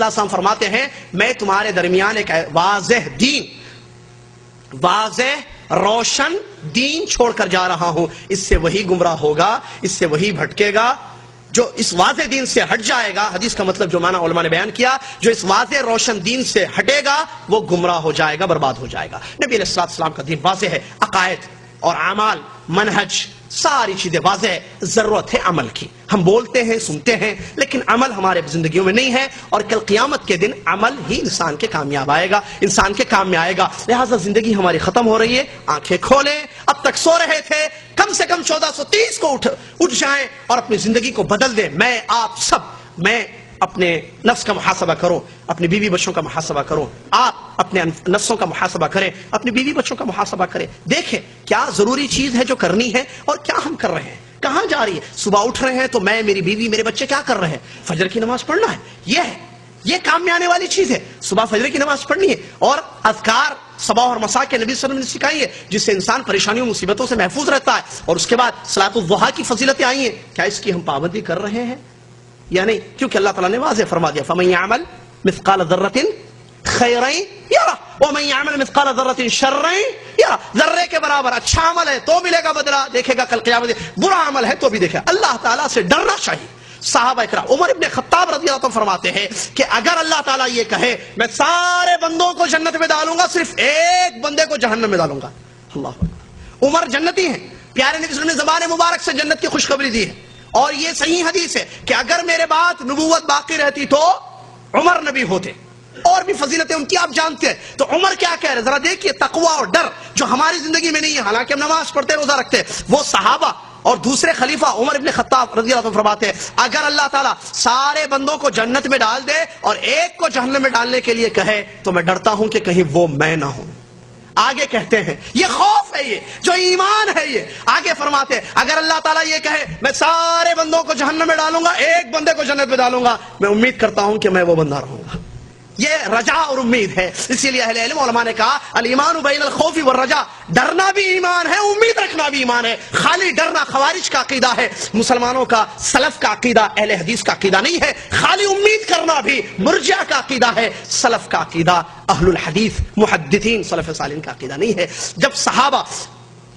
السلام فرماتے ہیں میں تمہارے درمیان ایک واضح دین، واضح روشن دین چھوڑ کر جا رہا ہوں، اس سے وہی گمراہ ہوگا، اس سے وہی بھٹکے گا جو اس واضح دین سے ہٹ جائے گا۔ حدیث کا مطلب جو معنی علماء نے بیان کیا، جو اس واضح روشن دین سے ہٹے گا وہ گمراہ ہو جائے گا، برباد ہو جائے گا۔ نبی علیہ السلام کا دین واضح ہے، عقائد اور اعمال، منہج، ساری چیزیں واضح ہے، ضرورت ہے عمل کی۔ ہم بولتے ہیں، سنتے ہیں، لیکن عمل ہمارے زندگیوں میں نہیں ہے، اور کل قیامت کے دن عمل ہی انسان کے کامیاب آئے گا، انسان کے کام میں آئے گا۔ لہٰذا زندگی ہماری ختم ہو رہی ہے، آنکھیں کھولیں، اب تک سو رہے تھے، کم سے کم 1430 کو اٹھ جائیں اور اپنی زندگی کو بدل دیں۔ میں آپ سب، میں اپنے نفس کا محاسبہ کرو، اپنی بیوی بچوں کا محاسبہ کرو، آپ اپنے نفسوں کا محاسبہ کریں، اپنی بیوی بچوں کا محاسبہ کریں، دیکھیں کیا ضروری چیز ہے جو کرنی ہے اور کیا ہم کر رہے ہیں، کہاں جا رہی ہے۔ صبح اٹھ رہے ہیں تو میں، میری بیوی، میرے بچے کیا کر رہے ہیں؟ فجر کی نماز پڑھنا ہے، یہ کام میں آنے والی چیز ہے، صبح فجر کی نماز پڑھنی ہے، اور اذکار صبح اور مساء کے نبی صلی اللہ علیہ وسلم نے سکھائی ہے، جس سے انسان پریشانیوں مصیبتوں سے محفوظ رہتا ہے۔ اور اس کے بعد صلاۃ الضحیٰ کی فضیلتیں آئی ہیں، کیا اس کی ہم پابندی کر رہے ہیں یا نہیں؟ کیونکہ اللہ تعالیٰ نے واضح فرما دیا فَمَن يَعْمَلْ مِثْقَالَ ذَرَّةٍ خَيْرًا يَرَهُ وَمَن يَعْمَلْ مِثْقَالَ ذَرَّةٍ شَرًّا يَرَهُ۔ ذرے کے برابر اچھا عمل ہے تو ملے گا بدلہ، دیکھے گا کل قیامت، برا عمل ہے تو بھی دیکھے گا۔ اللہ تعالیٰ سے ڈرنا چاہیے۔ صحابہ اکرام، عمر ابن خطاب رضی اللہ عنہ فرماتے ہیں کہ اگر اللہ تعالیٰ یہ کہے میں سارے بندوں کو جنت میں ڈالوں گا، صرف ایک بندے کو جہنم میں ڈالوں گا، اللہ اکبر۔ عمر جنتی ہیں، پیارے نبی صلی اللہ علیہ وسلم نے زبان مبارک سے جنت کی خوشخبری دی ہے، اور یہ صحیح حدیث ہے کہ اگر میرے بعد نبوت باقی رہتی تو عمر نبی ہوتے، اور بھی فضیلتیں ان کی آپ جانتے ہیں۔ تو عمر کیا کہہ رہے، ذرا دیکھیے تقوی اور ڈر جو ہماری زندگی میں نہیں ہے، حالانکہ ہم نماز پڑھتے، روزہ رکھتے، وہ صحابہ اور دوسرے خلیفہ عمر ابن خطاب رضی اللہ عنہ فرماتے ہیں اگر اللہ تعالیٰ سارے بندوں کو جنت میں ڈال دے اور ایک کو جہنم میں ڈالنے کے لیے کہے تو میں ڈرتا ہوں کہ کہیں وہ میں نہ ہوں۔ آگے کہتے ہیں یہ خوف ہے، یہ جو ایمان ہے، یہ آگے فرماتے ہیں اگر اللہ تعالیٰ یہ کہے میں سارے بندوں کو جہنم میں ڈالوں گا، ایک بندے کو جنت میں ڈالوں گا، میں امید کرتا ہوں کہ میں وہ بندہ رہوں گا۔ یہ رجا اور امید ہے۔ اسی لیے اہل علم علماء نے کہا الایمان بین الخوف والرجا، ڈرنا بھی ایمان ہے، امید رکھنا بھی ایمان ہے۔ خالی ڈرنا خوارج کا عقیدہ ہے، مسلمانوں کا، سلف کا عقیدہ، اہل حدیث کا عقیدہ نہیں ہے۔ خالی امید کرنا بھی مرجع کا عقیدہ ہے، سلف کا عقیدہ، اہل الحدیث محدثین سلف صالحین کا عقیدہ نہیں ہے۔ جب صحابہ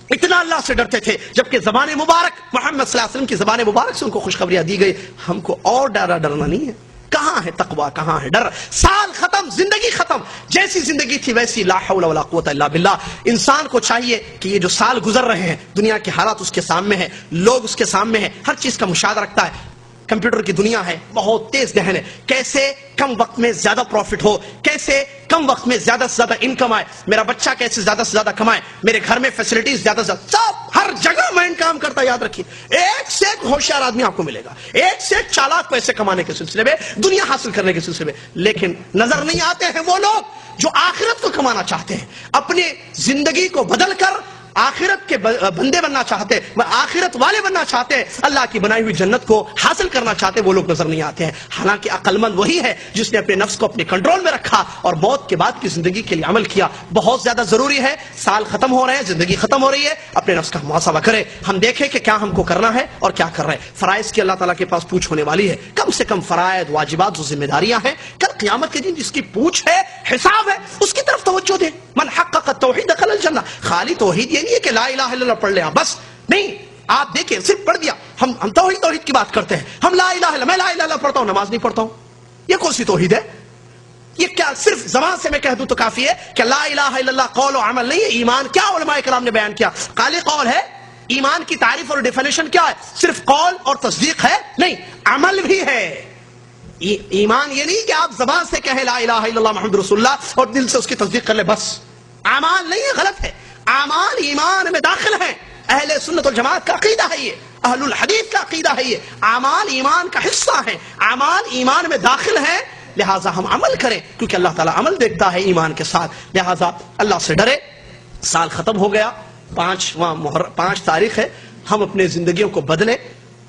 اتنا اللہ سے ڈرتے تھے، جبکہ زبان مبارک محمد صلی اللہ علیہ وسلم کی زبان مبارک سے ان کو خوشخبریاں دی گئی، ہم کو اور ڈرنا نہیں ہے۔ کہاں ہے تقوی، کہاں ہے ڈر؟ سال ختم، زندگی ختم، جیسی زندگی تھی ویسی، لا حول ولا قوت الا باللہ۔ انسان کو چاہیے کہ یہ جو سال گزر رہے ہیں، دنیا کے حالات اس کے سامنے ہیں، لوگ اس کے سامنے ہیں، ہر چیز کا مشاہدہ رکھتا ہے۔ کمپیوٹر کی دنیا ہے، بہت تیز ذہن ہے، کیسے کم وقت میں زیادہ پروفٹ ہو، کیسے کم وقت میں زیادہ سے زیادہ انکم آئے، میرا بچہ کیسے زیادہ سے زیادہ کمائے، میرے گھر میں فیسلٹیز زیادہ سے زیادہ، سب ہر جگہ مائنڈ کام کرتا ہے۔ یاد رکھیے ایک سے ایک ہوشیار آدمی آپ کو ملے گا، ایک سے ایک چالاک پیسے کمانے کے سلسلے میں، دنیا حاصل کرنے کے سلسلے میں، لیکن نظر نہیں آتے ہیں وہ لوگ جو آخرت کو کمانا چاہتے ہیں، اپنی زندگی کو بدل کر آخرت کے بندے بننا چاہتے، آخرت والے بننا چاہتے، اللہ کی بنائی ہوئی جنت کو حاصل کرنا چاہتے، وہ لوگ نظر نہیں آتے ہیں۔ حالانکہ عقل مند وہی ہے جس نے اپنے نفس کو اپنے کنٹرول میں رکھا اور موت کے بعد کی زندگی کے لیے عمل کیا۔ بہت زیادہ ضروری ہے، سال ختم ہو رہے ہیں، زندگی ختم ہو رہی ہے، اپنے نفس کا محاسبہ کریں، ہم دیکھیں کہ کیا ہم کو کرنا ہے اور کیا کر رہے ہیں۔ فرائض کی اللہ تعالیٰ کے پاس پوچھ ہونے والی ہے، کم سے کم فرائض، واجبات، جو ذمہ داریاں ہیں، کل قیامت کے دن جس کی پوچھ ہے، حساب ہے، اس کی طرف توجہ دیں۔ من حقق التوحید دخل الجنہ۔ خالی توحید یہ نہیں ہے کہ لا الہ الا اللہ پڑھ لیں بس، نہیں، آپ دیکھیں صرف پڑھ دیا، ہم توحید کی بات کرتے ہیں، ہم لا الہ الا، میں لا الہ الا پڑھتا ہوں، نماز نہیں پڑھتا ہوں، یہ کون سی توحید ہے؟ یہ کیا صرف زبان سے میں کہہ دوں تو کافی ہے کہ لا الہ الا اللہ قول و عمل نہیں ہے؟ ایمان کیا علماء کرام نے بیان کیا؟ خالی قول ہے؟ ایمان کی تعریف اور ڈیفینیشن کیا ہے؟ صرف قول اور تصدیق ہے؟ نہیں، عمل بھی ہے۔ ایمان یہ نہیں کہ آپ زبان سے کہیں لا الہ الا اللہ محمد رسول اللہ اور دل سے اس کی تصدیق کر لیں بس، اعمال نہیں ہے، غلط ہے۔ اعمال ایمان میں داخل ہیں، اہل سنت والجماعت کا عقیدہ ہے یہ، اہل الحدیث کا عقیدہ ہے یہ، اعمال ایمان کا حصہ ہیں، اعمال ایمان میں داخل ہیں، لہٰذا ہم عمل کریں کیونکہ اللہ تعالیٰ عمل دیکھتا ہے ایمان کے ساتھ۔ لہٰذا اللہ سے ڈرے۔ سال ختم ہو گیا، 5 تاریخ ہے، ہم اپنے زندگیوں کو بدلیں،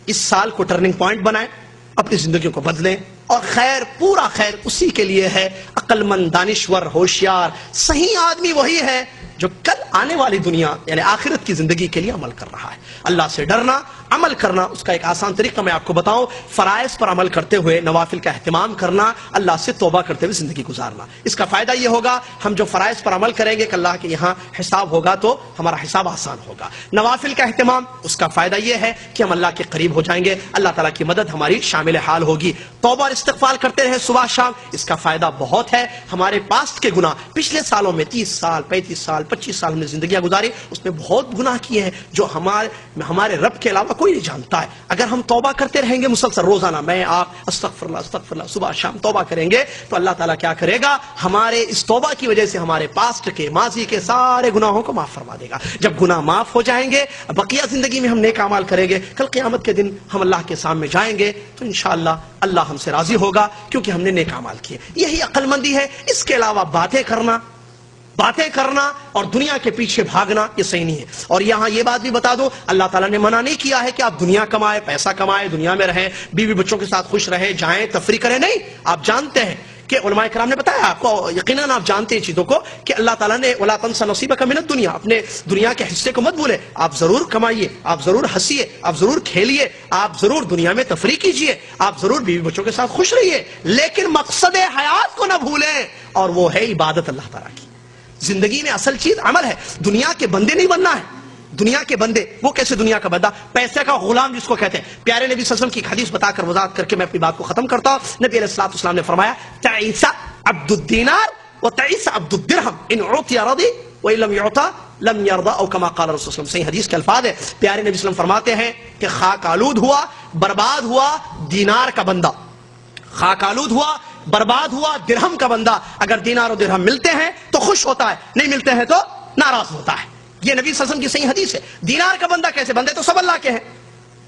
اس سال کو ٹرننگ پوائنٹ بنائیں، اپنی زندگیوں کو بدلیں، اور خیر، پورا خیر اسی کے لیے ہے۔ عقل مند، دانشور، ہوشیار، صحیح آدمی وہی ہے جو کل آنے والی دنیا یعنی آخرت کی زندگی کے لیے عمل کر رہا ہے۔ اللہ سے ڈرنا، عمل کرنا اس کا ایک آسان طریقہ میں آپ کو بتاؤں، فرائض پر عمل کرتے ہوئے نوافل کا اہتمام کرنا، اللہ سے توبہ کرتے ہوئے زندگی گزارنا۔ اس کا فائدہ یہ ہوگا ہم جو فرائض پر عمل کریں گے کہ اللہ کے یہاں حساب ہوگا تو ہمارا حساب آسان ہوگا۔ نوافل کا اہتمام، اس کا فائدہ یہ ہے کہ ہم اللہ کے قریب ہو جائیں گے، اللہ تعالیٰ کی مدد ہماری شامل حال ہوگی۔ توبہ اور استغفار کرتے رہے صبح شام، اس کا فائدہ بہت ہے۔ ہمارے پاسٹ کے گناہ، پچھلے سالوں میں 30 سال 35 سال 25 سال ہم نے زندگیاں گزاری، اس میں بہت گناہ کیے ہیں جو ہمارے رب کے علاوہ کوئی نہیں جانتا ہے۔ اگر ہم توبہ کرتے رہیں گے مسلسل، روزانہ میں آپ استغفر اللہ صبح شام توبہ کریں گے تو اللہ تعالیٰ کیا کرے گا، ہمارے اس توبہ کی وجہ سے ہمارے پاسٹ کے ماضی کے سارے گناہوں کو معاف فرما دے گا۔ جب گناہ معاف ہو جائیں گے، بقیہ زندگی میں ہم نیک اعمال کریں گے، کل قیامت کے دن ہم اللہ کے سامنے جائیں گے تو انشاءاللہ اللہ ہم سے راضی ہوگا کیونکہ ہم نے نیک اعمال کیے۔ یہی عقل مندی ہے۔ اس کے علاوہ باتیں کرنا اور دنیا کے پیچھے بھاگنا یہ صحیح نہیں ہے۔ اور یہاں یہ بات بھی بتا دو، اللہ تعالیٰ نے منع نہیں کیا ہے کہ آپ دنیا کمائیں، پیسہ کمائیں، دنیا میں رہیں، بیوی بچوں کے ساتھ خوش رہیں، جائیں تفریح کریں، نہیں۔ آپ جانتے ہیں کہ علماء کرام نے بتایا آپ کو، یقیناً آپ جانتے ہیں چیزوں کو کہ اللہ تعالیٰ نے وَلَا تَنْسَ نَصِيبَكَ مِنَ الدُّنْيَا، اپنے دنیا کے حصے کو مت بھولے۔ آپ ضرور کمائیے، آپ ضرور ہنسیے، آپ ضرور کھیلیے، آپ ضرور دنیا میں تفریح کیجیے، آپ ضرور بیوی بچوں کے ساتھ خوش رہیے، لیکن مقصد حیات کو نہ بھولیں، اور وہ ہے عبادت اللہ تعالیٰ کی۔ زندگی میں اصل چیز عمل ہے، دنیا کے بندے نہیں بننا ہے۔ دنیا کے بندے، وہ کیسے دنیا کا بندہ؟ پیسے کا غلام جس کو کہتے ہیں۔ پیارے نبی صلی اللہ علیہ وسلم کی ایک حدیث بتا کر وضاحت کر کے میں اپنی بات کو ختم کرتا ہوں۔ نبی علیہ الصلوۃ والسلام نے فرمایا تعیس عبد الدینار وتعیس عبد الدرہم ان اعطی رضی وان لم یعطى لم یرضى، او کما قال رسول اللہ، صحیح حدیث کے الفاظ ہے۔ پیارے نبی صلی اللہ علیہ وسلم فرماتے ہیں کہ خاک آلود ہوا، برباد ہوا دینار کا بندہ، خاک آلود ہوا، برباد ہوا درہم کا بندہ۔ اگر دینار و درہم ملتے ہیں تو خوش ہوتا ہے، نہیں ملتے ہیں تو ناراض ہوتا ہے۔ یہ نبی صلی اللہ علیہ وسلم کی صحیح حدیث ہے۔ دینار کا بندہ کیسے؟ بندے تو سب اللہ کے ہیں۔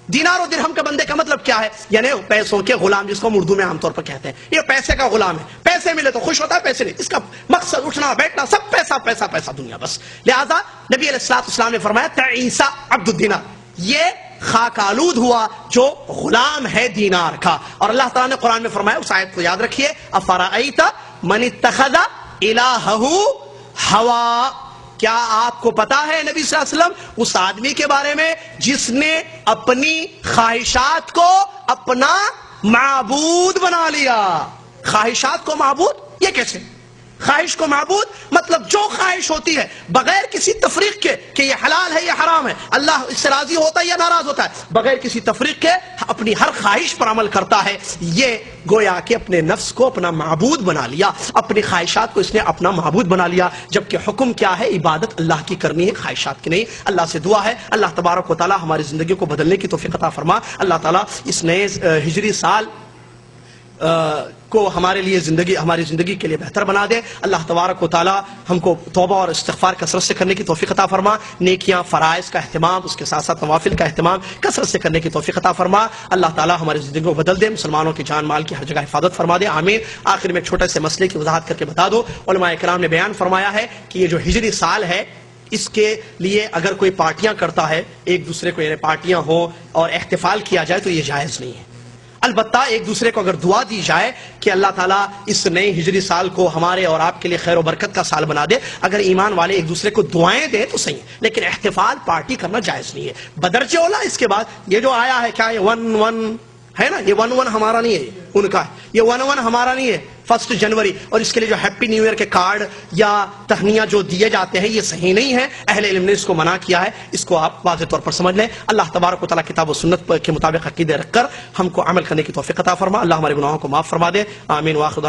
دینار و درہم کا بندے کا مطلب کیا ہے؟ یعنی پیسوں کے غلام، جس کو ہم اردو میں عام طور پر کہتے ہیں، یہ پیسے کا غلام ہے۔ پیسے ملے تو خوش ہوتا ہے، پیسے نہیں، اس کا مقصد اٹھنا بیٹھنا سب پیسہ پیسہ پیسہ، دنیا بس۔ لہذا نبی علیہ الصلوۃ والسلام نے فرمایا تعیس عبد الدینار، یہ خاک آلود ہوا جو غلام ہے دینار کا۔ اور اللہ تعالیٰ نے قرآن میں فرمایا، اس آیت کو یاد رکھیے، افرأیت من اتخذ الہہ ہوا، کیا آپ کو پتا ہے نبی صلی اللہ علیہ وسلم اس آدمی کے بارے میں جس نے اپنی خواہشات کو اپنا معبود بنا لیا؟ خواہشات کو معبود، یہ کیسے؟ خواہش کو معبود مطلب جو خواہش ہوتی ہے بغیر کسی تفریق کے کہ یہ حلال ہے یہ حرام ہے، اللہ اس سے راضی ہوتا ہے یا ناراض ہوتا ہے، بغیر کسی تفریق کے اپنی ہر خواہش پر عمل کرتا ہے، یہ گویا کہ اپنے نفس کو اپنا معبود بنا لیا، اپنی خواہشات کو اس نے اپنا معبود بنا لیا۔ جبکہ حکم کیا ہے؟ عبادت اللہ کی کرنی ہے، خواہشات کی نہیں۔ اللہ سے دعا ہے اللہ تبارک و تعالی ہماری زندگی کو بدلنے کی توفیق عطا فرما۔ اللہ تعالی اس نئے ہجری سال کو ہمارے لیے ہماری زندگی کے لیے بہتر بنا دے۔ اللہ تبارک و تعالی ہم کو توبہ اور استغفار کثرت سے کرنے کی توفیق عطا فرما، نیکیاں فرائض کا اہتمام، اس کے ساتھ ساتھ نوافل کا اہتمام کثرت سے کرنے کی توفیق عطا فرما۔ اللہ تعالی ہماری زندگی کو بدل دے، مسلمانوں کی جان مال کی ہر جگہ حفاظت فرما دے، آمین۔ آخر میں ایک چھوٹے سے مسئلے کی وضاحت کر کے بتا دو، علماء کرام نے بیان فرمایا ہے کہ یہ جو ہجری سال ہے اس کے لیے اگر کوئی پارٹیاں کرتا ہے، ایک دوسرے کو یعنی پارٹیاں ہوں اور احتفال کیا جائے تو یہ جائز نہیں ہے۔ البتہ ایک دوسرے کو اگر دعا دی جائے کہ اللہ تعالیٰ اس نئے ہجری سال کو ہمارے اور آپ کے لیے خیر و برکت کا سال بنا دے، اگر ایمان والے ایک دوسرے کو دعائیں دیں تو صحیح ہے، لیکن احتفال پارٹی کرنا جائز نہیں ہے۔ بدرجہ اولا اس کے بعد یہ جو آیا ہے، کیا یہ 1-1 ہے نا، یہ 1-1 ہمارا نہیں ہے، ان کا ہے، یہ 1-1 ہمارا نہیں ہے 1 جنوری، اور اس کے لیے جو ہیپی نیو ایئر کے کارڈ یا تہنیہ جو دیے جاتے ہیں یہ صحیح نہیں ہے، اہل علم نے اس کو منع کیا ہے، اس کو آپ واضح طور پر سمجھ لیں۔ اللہ تبارک و تعالیٰ کتاب و سنت کے مطابق عقیدے رکھ کر ہم کو عمل کرنے کی توفیق عطا فرما، اللہ ہمارے گناہوں کو معاف فرما دے، آمین۔ واخر